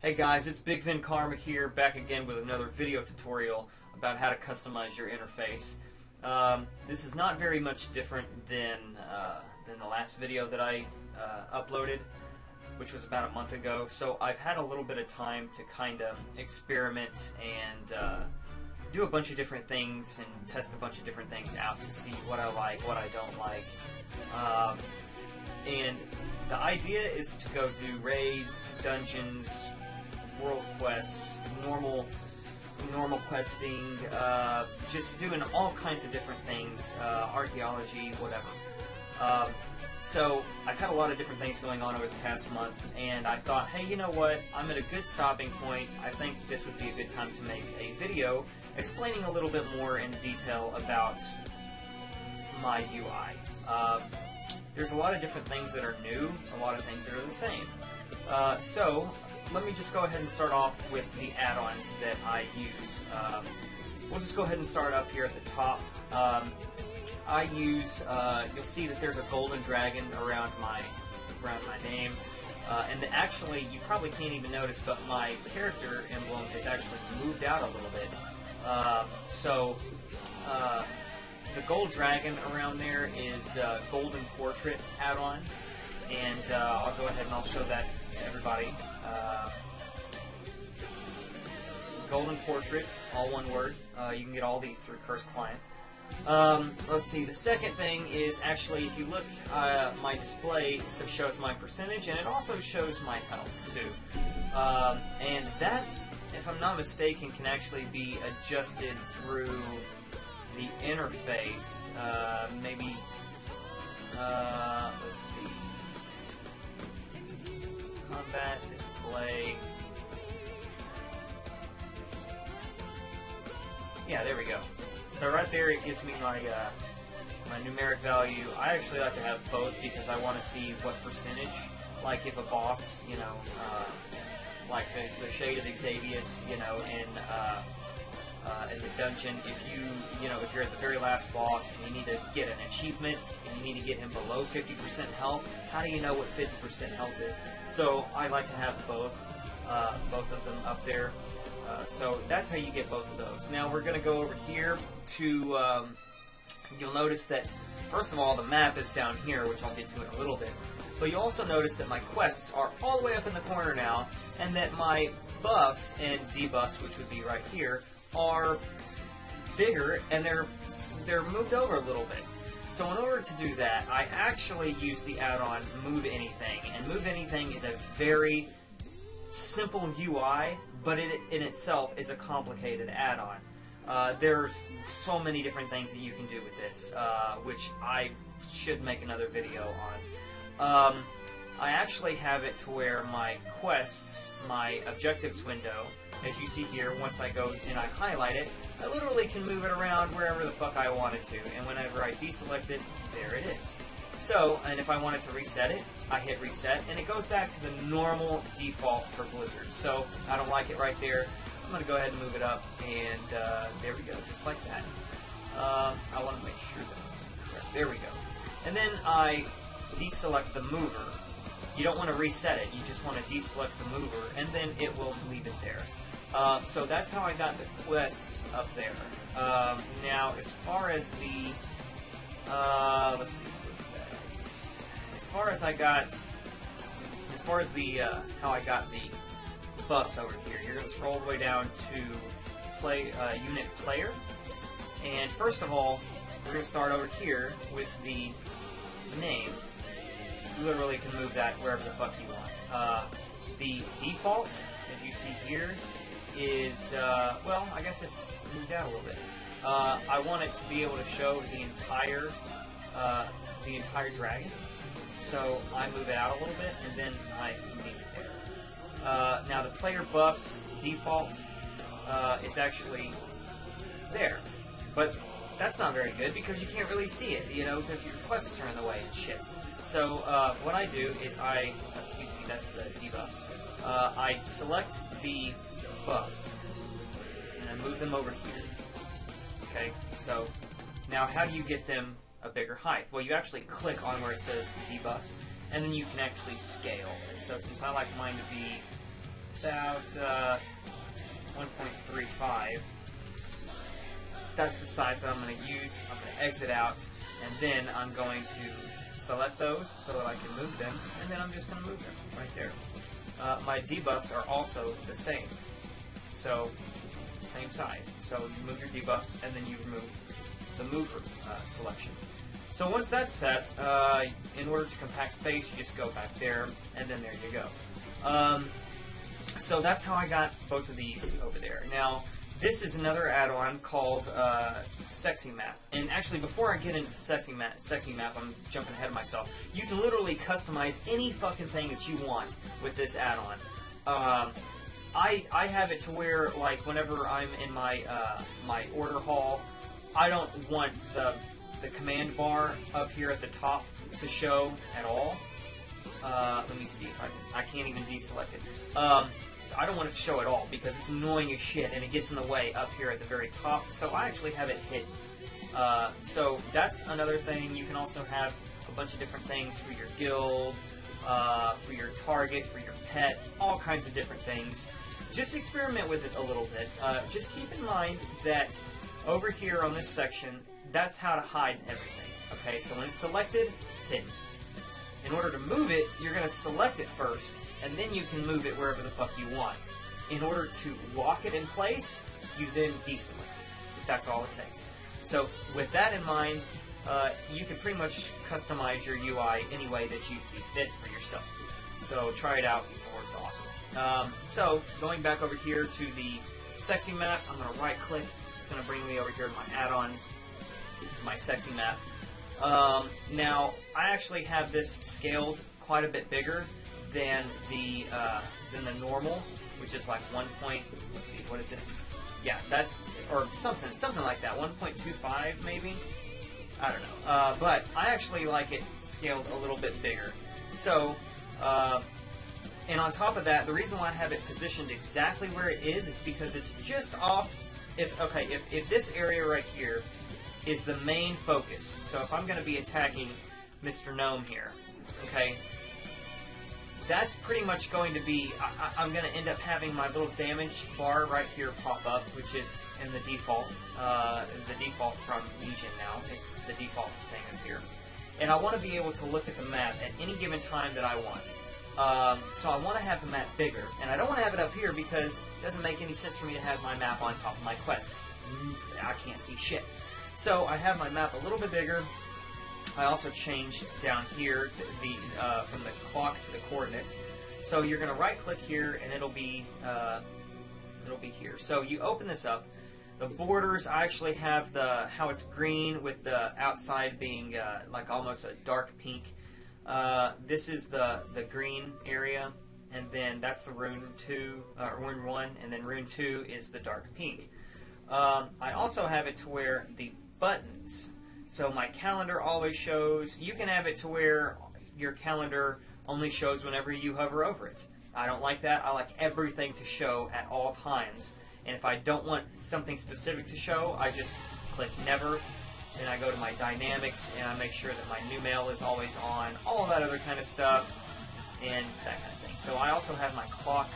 Hey guys, it's bigvinkarma here, back again with another video tutorial about how to customize your interface. This is not very much different than the last video that I uploaded, which was about a month ago. So I've had a little bit of time to kind of experiment and do a bunch of different things and test a bunch of different things out to see what I like, what I don't like. And the idea is to go do raids, dungeons, world quests, normal questing, just doing all kinds of different things, archaeology, whatever. So I've had a lot of different things going on over the past month, and I thought, hey, you know what, I'm at a good stopping point. I think this would be a good time to make a video explaining a little bit more in detail about my UI. There's a lot of different things that are new, a lot of things that are the same. So let me just go ahead and start off with the add-ons that I use. We'll just go ahead and start up here at the top. I use, you'll see that there's a golden dragon around my name. And actually, you probably can't even notice, but my character emblem is actually moved out a little bit. The gold dragon around there is golden portrait add-on, and I'll go ahead and I'll show that to everybody. Golden portrait, all one word. You can get all these through Curse Client. Let's see, the second thing is actually, if you look, my display shows my percentage, and it also shows my health too. And that, if I'm not mistaken, can actually be adjusted through the interface. Maybe, let's see. Combat, display. Yeah, there we go. So right there, it gives me my my numeric value. I actually like to have both because I want to see what percentage. Like if a boss, you know, like the Shade of Xavius, you know, in the dungeon, if you're at the very last boss and you need to get an achievement and you need to get him below 50% health, how do you know what 50% health is? So I like to have both of them up there. So that's how you get both of those. Now we're going to go over here to, you'll notice that, first of all, the map is down here, which I'll get to in a little bit. But you'll also notice that my quests are all the way up in the corner now, and that my buffs and debuffs, which would be right here, are bigger, and they're moved over a little bit. So in order to do that, I actually use the add-on Move Anything, and Move Anything is a very simple UI, but it in itself is a complicated add-on. There's so many different things that you can do with this, which I should make another video on. I actually have it to where my quests, my objectives window, as you see here, once I go and I highlight it, I literally can move it around wherever the fuck I wanted to, and whenever I deselect it, there it is. So, and if I wanted to reset it, I hit reset, and it goes back to the normal default for Blizzard. So, I don't like it right there. I'm going to go ahead and move it up, and there we go, just like that. I want to make sure that's correct. There we go. And then I deselect the mover. You don't want to reset it, you just want to deselect the mover, and then it will leave it there. So that's how I got the quests up there. Now, as far as the, let's see, how I got the buffs over here, you're going to scroll all the way down to unit player, and first of all, we're going to start over here with the name. You literally can move that wherever the fuck you want. The default, as you see here, is, well, I guess it's moved out a little bit. I want it to be able to show the entire dragon. So I move it out a little bit, and then I leave it there. Now the player buffs default is actually there, but that's not very good because you can't really see it, you know, because your quests are in the way and shit. So what I do is excuse me, that's the debuffs. I select the buffs, and I move them over here. Okay, so now how do you get them a bigger height? Well, you actually click on where it says debuffs, and then you can actually scale. And so since I like mine to be about 1.35. That's the size that I'm going to use. I'm going to exit out, and then I'm going to select those so that I can move them, and then I'm just going to move them right there. My debuffs are also the same, so same size. So you move your debuffs, and then you remove the mover selection. So once that's set, in order to compact space, you just go back there, and then there you go. So that's how I got both of these over there. Now, this is another add-on called Sexy Map. And actually, before I get into Sexy Map, I'm jumping ahead of myself. You can literally customize any fucking thing that you want with this add-on. I have it to where, like, whenever I'm in my my order hall, I don't want the command bar up here at the top to show at all. Let me see if I can't even deselect it. So I don't want it to show at all because it's annoying as shit and it gets in the way up here at the very top. So I actually have it hidden. So that's another thing. You can also have a bunch of different things for your guild, for your target, for your pet, all kinds of different things. Just experiment with it a little bit. Just keep in mind that over here on this section, that's how to hide everything. Okay, so when it's selected, it's hidden. In order to move it, you're going to select it first, and then you can move it wherever the fuck you want. In order to lock it in place, you then deselect it. That's all it takes. So with that in mind, you can pretty much customize your UI any way that you see fit for yourself. So try it out, it works awesome. So going back over here to the Sexy Map, I'm going to right click. It's going to bring me over here to my add-ons, to my Sexy Map. Now, I actually have this scaled quite a bit bigger than the normal, which is like 1 point, let's see, what is it? Yeah, that's, or something like that, 1.25 maybe? I don't know. But I actually like it scaled a little bit bigger. So, and on top of that, the reason why I have it positioned exactly where it is because it's just off, if this area right here is the main focus. So if I'm going to be attacking Mr. Gnome here, okay, that's pretty much going to be, I'm going to end up having my little damage bar right here pop up, which is in the default from Legion now. It's the default thing that's here. And I want to be able to look at the map at any given time that I want. So I want to have the map bigger. And I don't want to have it up here because it doesn't make any sense for me to have my map on top of my quests. I can't see shit. So I have my map a little bit bigger. I also changed down here from the clock to the coordinates. So you're going to right click here and it'll be here. So you open this up. The borders, I actually have how it's green with the outside being like almost a dark pink. This is the green area, and then that's the rune 1, and then rune 2 is the dark pink. I also have it to where the buttons, so my calendar always shows. You can have it to where your calendar only shows whenever you hover over it. I don't like that. I like everything to show at all times. And if I don't want something specific to show, I just click never. Then I go to my dynamics and I make sure that my new mail is always on, all of that other kind of stuff, and that kind of thing. So I also have my clock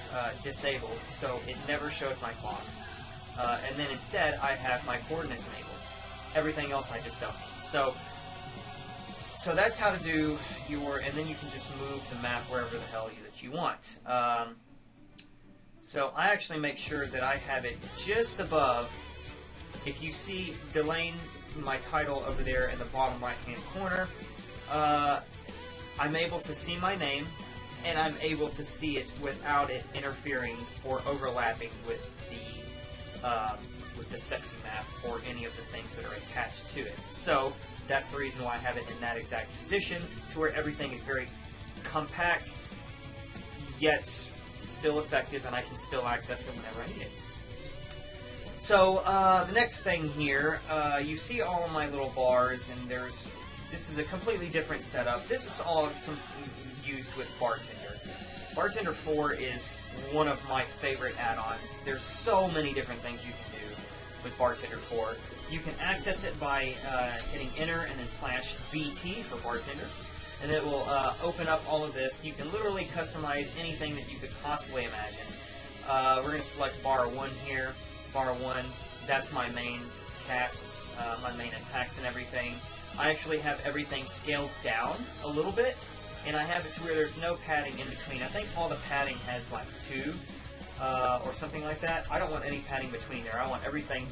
disabled, so it never shows my clock. And then instead, I have my coordinates enabled. Everything else I just don't need. So that's how to do your, and then you can just move the map wherever the hell that you want. So I actually make sure that I have it just above. If you see Delane, my title over there in the bottom right-hand corner, I'm able to see my name, and I'm able to see it without it interfering or overlapping with the Sexy Map or any of the things that are attached to it. So that's the reason why I have it in that exact position, to where everything is very compact, yet still effective, and I can still access it whenever I need it. So the next thing here, you see all of my little bars, and this is a completely different setup. This is all used with Bartender. Bartender 4 is one of my favorite add-ons. There's so many different things you can do with Bartender 4. You can access it by hitting enter and then /BT for Bartender, and it will open up all of this. You can literally customize anything that you could possibly imagine. We're going to select bar 1 here. Bar 1, that's my main casts, my main attacks and everything. I actually have everything scaled down a little bit, and I have it to where there's no padding in between. I think all the padding has like 2 or something like that. I don't want any padding between there. I want everything,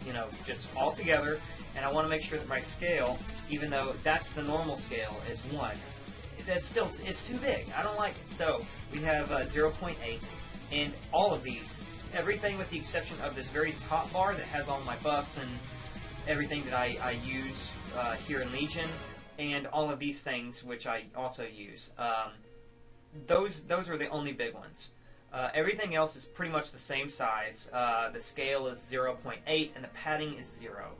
you know, just all together, and I want to make sure that my scale, even though that's the normal scale, is 1. That's still, it's too big. I don't like it. So we have 0.8, and all of these, everything with the exception of this very top bar that has all my buffs and everything that I use here in Legion, and all of these things which I also use. Those are the only big ones. Everything else is pretty much the same size. The scale is 0.8 and the padding is 0.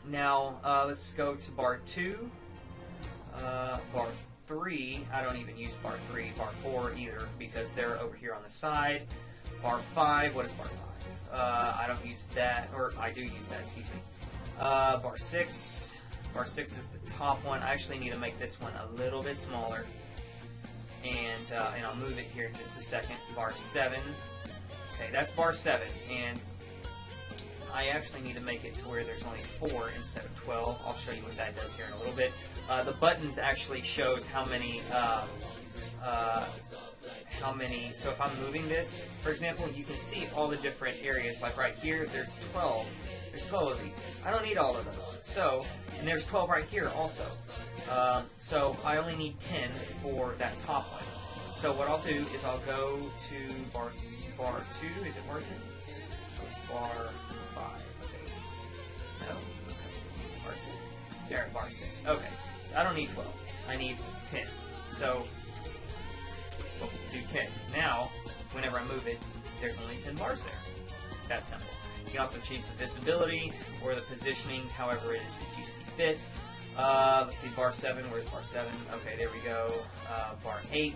Now let's go to bar 2. Bar 3, I don't even use bar 3, bar 4 either, because they're over here on the side. Bar 5, what is bar 5? I don't use that, or I do use that, excuse me. Bar 6. Bar 6 is the top one. I actually need to make this one a little bit smaller. And I'll move it here in just a second. Bar 7. Okay, that's bar 7. And I actually need to make it to where there's only 4 instead of 12. I'll show you what that does here in a little bit. The buttons actually shows how many, so if I'm moving this, for example, you can see all the different areas. Like right here, there's 12. There's 12 of these. I don't need all of those. So, and there's 12 right here also. So I only need 10 for that top one. So what I'll do is I'll go to bar 2. Is it bar 2? Oh, it's bar 5. Okay. No. Okay. Bar 6. There, bar 6. Okay. So I don't need 12. I need 10. So we'll do 10. Now, whenever I move it, there's only 10 bars there. That's simple. You can also change the visibility or the positioning, however it is that you see fit. Let's see, bar 7. Where's bar 7? Okay, there we go. Bar 8.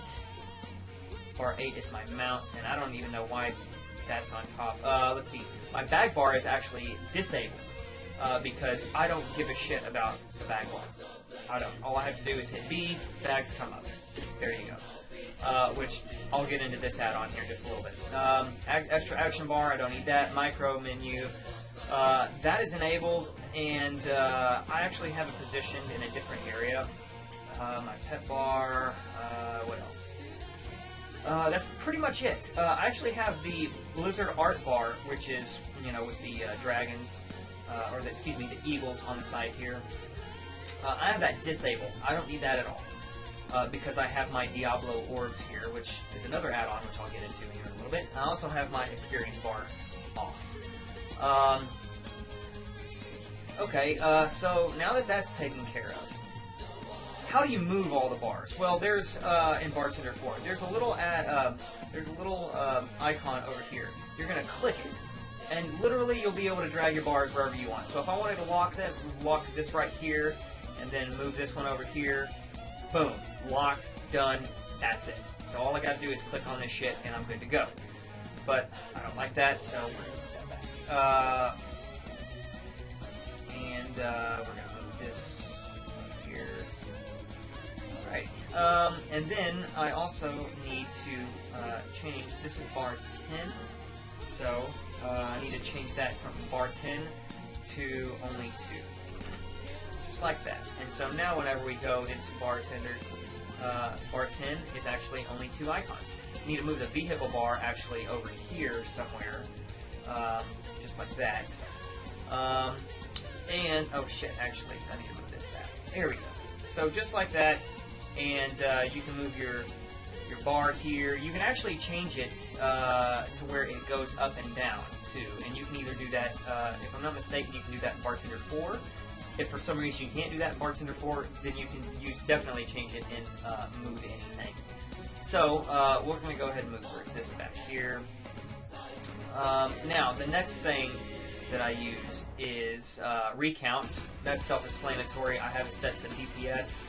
Bar 8 is my mounts, and I don't even know why that's on top. Let's see. My bag bar is actually disabled because I don't give a shit about the bag bar. I don't. All I have to do is hit B, bags come up. There you go. Which I'll get into this add-on here just a little bit. Extra action bar, I don't need that. Micro menu, that is enabled, and I actually have it positioned in a different area. My pet bar, what else? That's pretty much it. I actually have the Blizzard art bar, which is, you know, with the dragons, excuse me, the eagles on the side here. I have that disabled. I don't need that at all. Because I have my Diablo orbs here, which is another add-on, which I'll get into here in a little bit. I also have my experience bar off. Let's see. Okay, so now that that's taken care of, how do you move all the bars? Well, there's in Bartender 4, there's a little icon over here. You're gonna click it, and literally you'll be able to drag your bars wherever you want. So if I wanted to lock this right here, and then move this one over here. Boom. Locked. Done. That's it. So all I gotta do is click on this shit and I'm good to go. But I don't like that, so we're gonna move that back. We're gonna move this here. Alright. And then I also need to change, this is bar 10. So I need to change that from bar 10 to only 2. Just like that. And so now whenever we go into Bartender, bar 10 is actually only 2 icons. You need to move the vehicle bar actually over here somewhere, just like that. And, oh shit, actually, I need to move this back. There we go. So just like that, and you can move your bar here. You can actually change it to where it goes up and down, too. And you can either do that, if I'm not mistaken, you can do that in Bartender 4. If for some reason you can't do that in Bartender 4, then you can definitely change it in Move Anything. So, we're going to go ahead and move this back here. Now, the next thing that I use is Recount. That's self-explanatory. I have it set to DPS.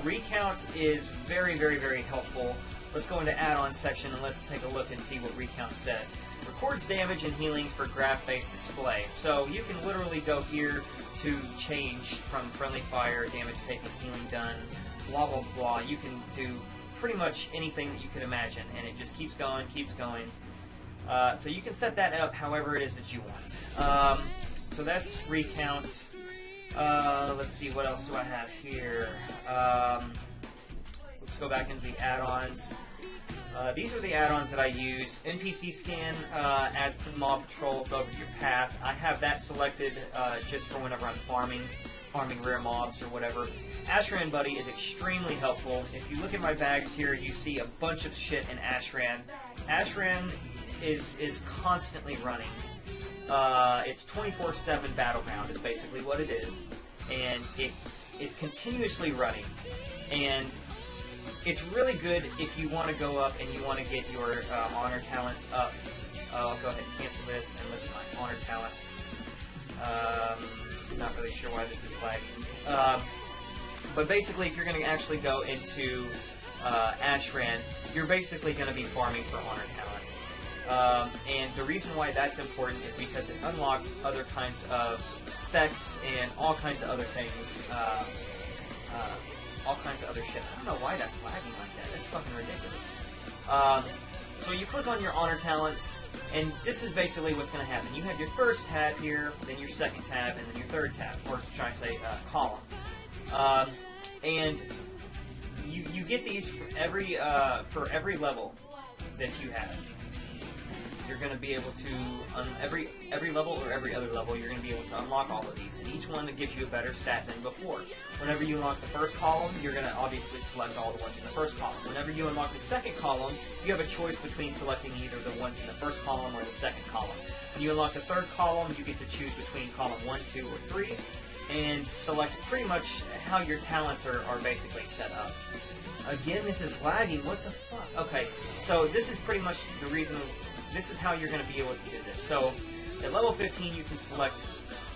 Recount is very, very, very helpful. Let's go into add-on section and let's take a look and see what Recount says. Records damage and healing for graph-based display. So you can literally go here to change from friendly fire, damage taken, healing done, blah, blah, blah. You can do pretty much anything that you could imagine, and it just keeps going, keeps going. So you can set that up however it is that you want. So that's recount. Let's see, what else do I have here? Let's go back into the add-ons. These are the add-ons that I use. NPC scan adds mob patrols over your path. I have that selected just for whenever I'm farming rare mobs or whatever. Ashran Buddy is extremely helpful. If you look at my bags here, you see a bunch of shit in Ashran. Ashran is constantly running. It's 24/7 battleground is basically what it is, and it is continuously running. And it's really good if you want to go up and you want to get your honor talents up. I'll go ahead and cancel this and look at my honor talents. Not really sure why this is lagging. But basically, if you're going to actually go into Ashran, you're basically going to be farming for honor talents. And the reason why that's important is because it unlocks other kinds of specs and all kinds of other things. All kinds of other shit. I don't know why that's lagging like that. That's fucking ridiculous. So you click on your honor talents, and this is basically what's going to happen. You have your first tab here, then your second tab, and then your third tab, or should I say column. And you get these for every level that you have. You're going to be able to, every level or every other level, you're going to be able to unlock all of these. And each one that gives you a better stat than before. Whenever you unlock the first column, you're going to obviously select all the ones in the first column. Whenever you unlock the second column, you have a choice between selecting either the ones in the first column or the second column. When you unlock the third column, you get to choose between column 1, 2, or 3, and select pretty much how your talents are basically set up. Again, this is lagging. What the fuck? Okay, so this is pretty much the reason. This is how you're going to be able to do this. So, at level 15, you can select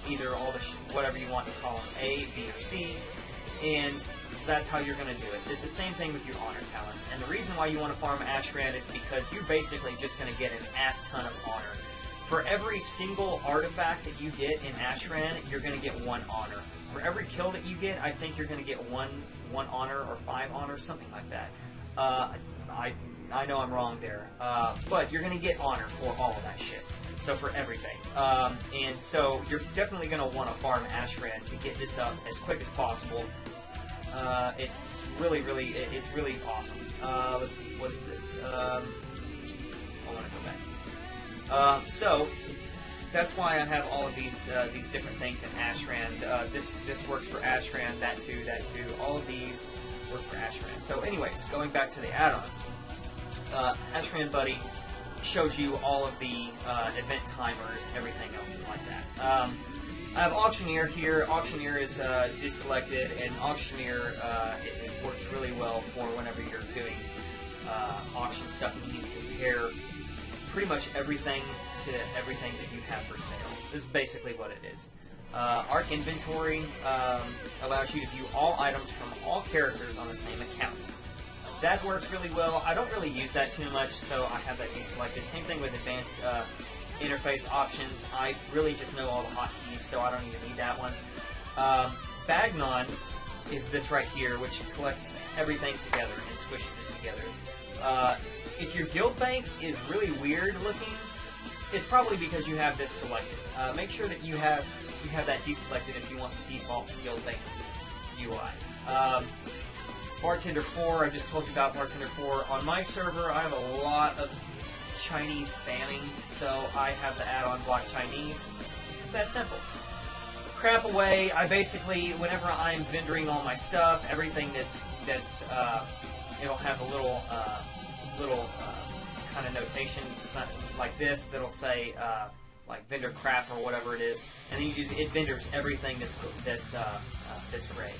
either all the whatever you want in column A, B, or C, and that's how you're going to do it. It's the same thing with your honor talents. And the reason why you want to farm Ashran is because you're basically just going to get an ass ton of honor. For every single artifact that you get in Ashran, you're going to get 1 honor. For every kill that you get, I think you're going to get one honor or 5 honor, something like that. I know I'm wrong there, but you're going to get honor for all of that shit. So for everything. And so you're definitely going to want to farm Ashran to get this up as quick as possible. It's really awesome. Let's see, what is this? I want to go back. So that's why I have all of these different things in Ashran. This works for Ashran, that too. All of these work for Ashran. So anyways, going back to the add-ons. Ashran Buddy shows you all of the event timers, everything else like that. I have Auctioneer here. Auctioneer is deselected, and Auctioneer it works really well for whenever you're doing auction stuff and you need to compare pretty much everything to everything that you have for sale. This is basically what it is. Arc Inventory allows you to view all items from all characters on the same account. That works really well. I don't really use that too much, so I have that deselected. Same thing with advanced interface options. I really just know all the hotkeys, so I don't even need that one. Bagnon is this right here, which collects everything together and squishes it together. If your guild bank is really weird looking, it's probably because you have this selected. Make sure that you have that deselected if you want the default guild bank UI. Bartender 4, I just told you about Bartender 4. On my server, I have a lot of Chinese spamming, so I have the add-on Block Chinese. It's that simple. Crap away, I basically, whenever I'm vendoring all my stuff, everything that's it'll have a little kind of notation like this that'll say like vendor crap or whatever it is, and then it vendors everything that's gray.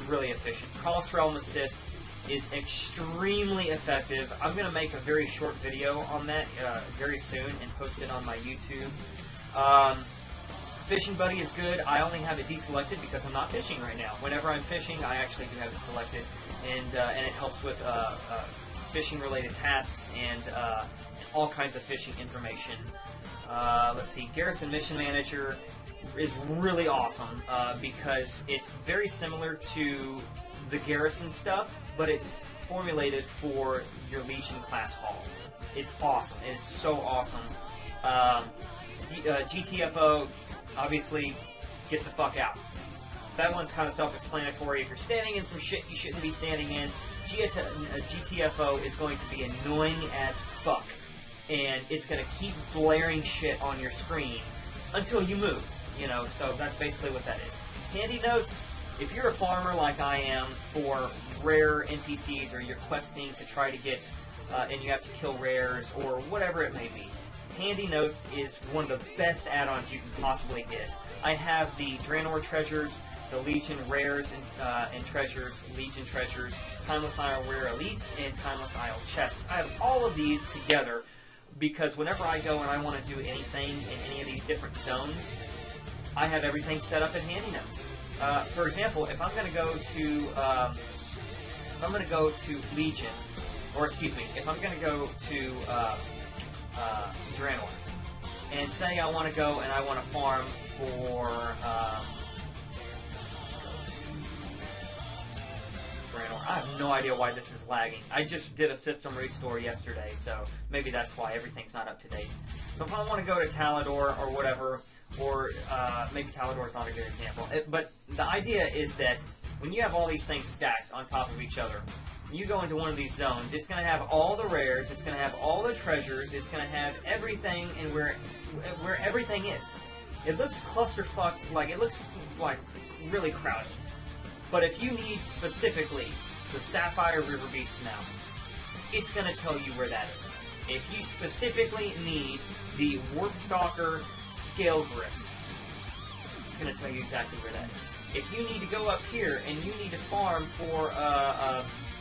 Really efficient. Cross Realm Assist is extremely effective. I'm going to make a very short video on that very soon and post it on my YouTube. Fishing Buddy is good. I only have it deselected because I'm not fishing right now. Whenever I'm fishing, I actually do have it selected, and it helps with fishing related tasks and all kinds of fishing information. Let's see, Garrison Mission Manager is really awesome because it's very similar to the Garrison stuff, but it's formulated for your Legion class haul. It's awesome. It is so awesome. GTFO, obviously, get the fuck out. That one's kind of self-explanatory. If you're standing in some shit you shouldn't be standing in, GTFO is going to be annoying as fuck. And it's going to keep blaring shit on your screen until you move. You know, so that's basically what that is. Handy notes, if you're a farmer like I am for rare NPCs, or you're questing to try to get, and you have to kill rares, or whatever it may be, Handy Notes is one of the best add-ons you can possibly get. I have the Draenor treasures, the Legion rares and treasures, Legion treasures, Timeless Isle rare elites, and Timeless Isle chests. I have all of these together because whenever I go and I want to do anything in any of these different zones, I have everything set up in Handy Notes. For example, if I'm going to go to Legion, or excuse me, if I'm going to go to Draenor, and say I want to go and I want to farm for Draenor. I have no idea why this is lagging. I just did a system restore yesterday, so maybe that's why everything's not up to date. So if I want to go to Talador or whatever, or maybe Talador's not a good example, but the idea is that when you have all these things stacked on top of each other, you go into one of these zones, it's going to have all the rares, it's going to have all the treasures, it's going to have everything, and where everything is. It looks clusterfucked, like it looks like really crowded. But if you need specifically the Sapphire River Beast mount, it's going to tell you where that is. If you specifically need the Warp Stalker Scale Grips, it's going to tell you exactly where that is. If you need to go up here and you need to farm for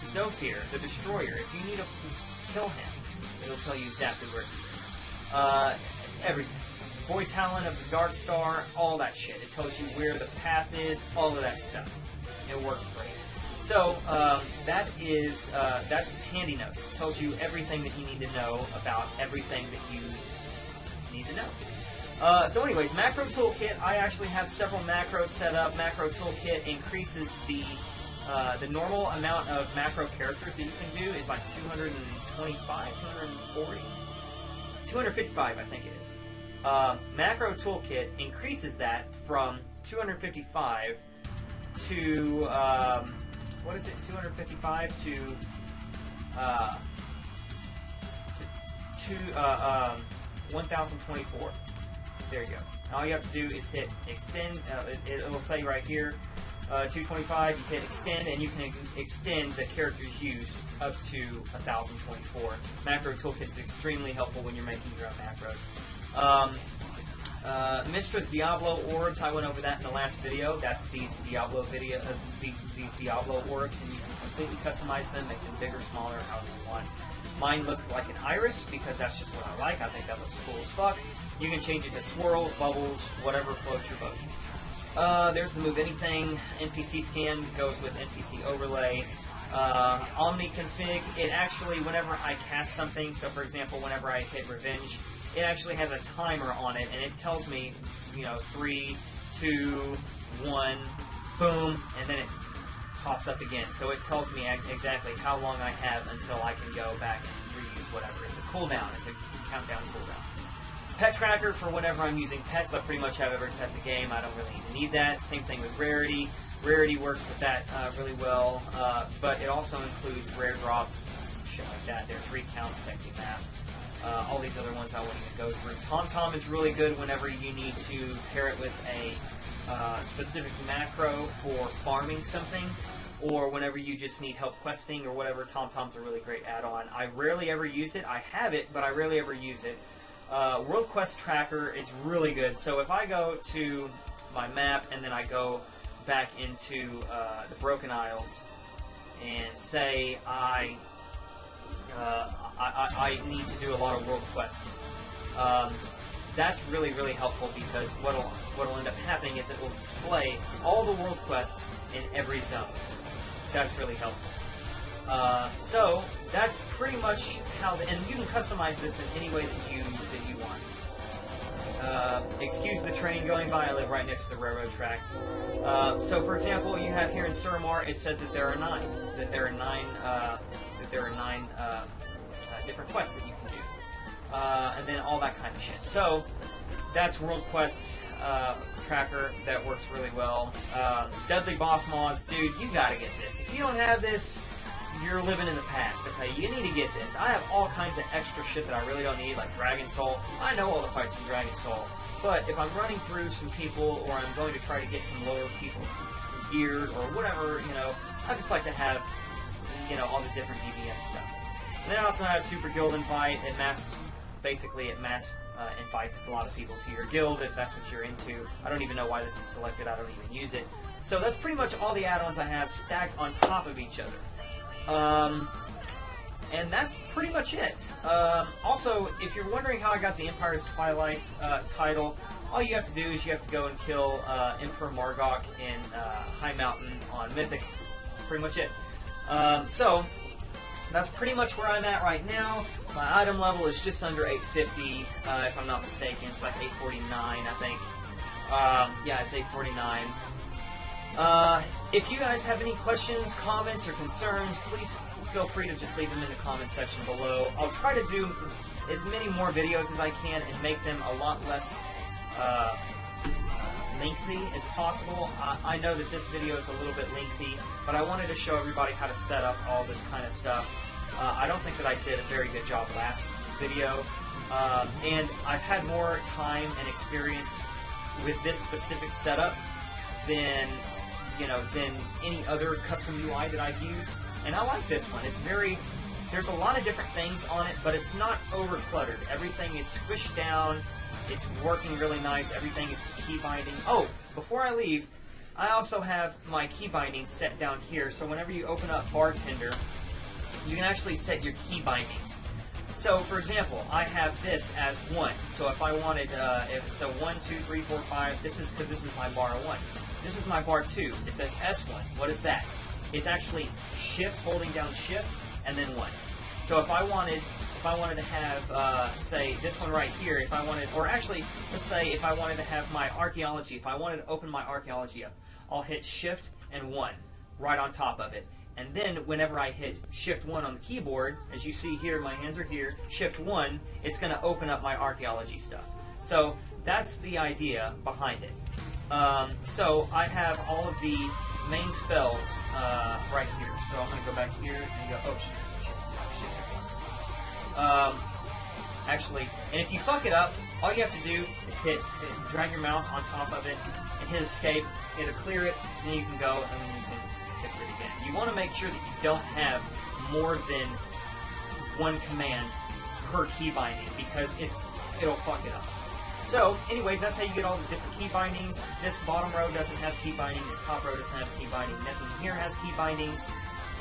Zofir, the Destroyer, if you need to kill him, it'll tell you exactly where he is. Everything. Void Talon of the Dark Star, all that shit. It tells you where the path is, all of that stuff. It works great. So, that's Handy Notes. It tells you everything that you need to know about everything that you need to know. So anyways, Macro Toolkit, I actually have several macros set up. Macro Toolkit increases the normal amount of macro characters that you can do is like 225, 240, 255 I think it is. Macro Toolkit increases that from 255 to, what is it, 255 to 1024. There you go. All you have to do is hit extend, it'll say right here, 225, you hit extend, and you can extend the character's use up to 1024. Macro Toolkit is extremely helpful when you're making your own macros. Mistra's Diablo orbs, I went over that in the last video. That's these Diablo these Diablo orbs, and you can completely customize them, make them bigger, smaller, however you want. Mine looks like an iris because that's just what I like. I think that looks cool as fuck. You can change it to swirls, bubbles, whatever floats your boat. There's the Move Anything. NPC Scan goes with NPC Overlay. Omni Config, it actually, whenever I cast something, so for example, whenever I hit Revenge, it actually has a timer on it, and it tells me, 3, 2, 1, boom, and then it pops up again. So it tells me exactly how long I have until I can go back and reuse whatever. It's a cooldown. It's a countdown cooldown. Pet tracker for whenever I'm using pets. I pretty much have every pet in the game. I don't really even need that. Same thing with rarity. Rarity works with that really well, but it also includes rare drops, shit like that. There's recount, sexy map. All these other ones I won't even go through. TomTom is really good whenever you need to pair it with a specific macro for farming something, or whenever you just need help questing or whatever. TomTom's a really great add-on. I rarely ever use it. I have it, but I rarely ever use it. World Quest Tracker is really good. So if I go to my map and then I go back into the Broken Isles and say I need to do a lot of world quests, that's really, really helpful because what'll end up happening is it will display all the world quests in every zone. That's really helpful. So that's pretty much how, and you can customize this in any way that you want. Excuse the train going by. I live right next to the railroad tracks. So, for example, you have here in Suramar, it says that there are 9. That there are 9. Different quests that you can do, and then all that kind of shit. So, that's World Quests tracker that works really well. Deadly Boss Mods, dude, you gotta get this. If you don't have this, you're living in the past, okay? You need to get this. I have all kinds of extra shit that I really don't need, like Dragon Soul. I know all the fights in Dragon Soul, but if I'm running through some people, or I'm going to try to get some lower people gears, or whatever, you know, I just like to have, you know, all the different EVM stuff. And then I also have Super Guild Invite. It basically invites a lot of people to your guild if that's what you're into. I don't even know why this is selected. I don't even use it. So that's pretty much all the add-ons I have stacked on top of each other. And that's pretty much it. Also, if you're wondering how I got the Empire's Twilight title, all you have to do is you have to go and kill Emperor Margok in High Mountain on Mythic. That's pretty much it. So, that's pretty much where I'm at right now. My item level is just under 850, if I'm not mistaken. It's like 849, I think. Yeah, it's 849. If you guys have any questions, comments, or concerns, please feel free to just leave them in the comment section below. I'll try to do as many more videos as I can and make them a lot less lengthy as possible. I know that this video is a little bit lengthy, but I wanted to show everybody how to set up all this kind of stuff. I don't think that I did a very good job last video, and I've had more time and experience with this specific setup than any other custom UI that I've used, and I like this one. It's there's a lot of different things on it, but it's not over cluttered. Everything is squished down. It's working really nice. Everything is key binding. Oh, before I leave, I also have my key binding set down here, so whenever you open up Bartender, you can actually set your key bindings. So, for example, I have this as 1. So if I wanted, if it's a 1, 2, 3, 4, 5, this is because this is my bar 1. This is my bar 2. It says S1. What is that? It's actually Shift, holding down Shift, and then 1. So if I wanted to have, say, this one right here, if I wanted, or actually, let's say if I wanted to have my archaeology, if I wanted to open my archaeology up, I'll hit Shift and 1 right on top of it. And then whenever I hit Shift 1 on the keyboard, as you see here, my hands are here, Shift 1, it's going to open up my archaeology stuff. So that's the idea behind it. So I have all of the main spells right here. So I'm going to go back here and go, oh shit. Actually, and if you fuck it up, all you have to do is drag your mouse on top of it and hit escape. It'll clear it, and then you can go and then you can fix it again. You want to make sure that you don't have more than one command per key binding because it'll fuck it up. So, anyways, that's how you get all the different key bindings. This bottom row doesn't have key binding. This top row doesn't have key binding. Nothing here has key bindings,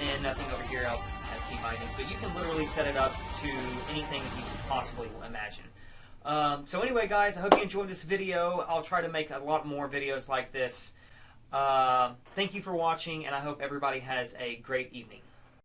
and nothing over here else has key bindings. But you can literally set it up to anything that you can possibly imagine. So anyway, guys, I hope you enjoyed this video. I'll try to make a lot more videos like this. Thank you for watching, and I hope everybody has a great evening.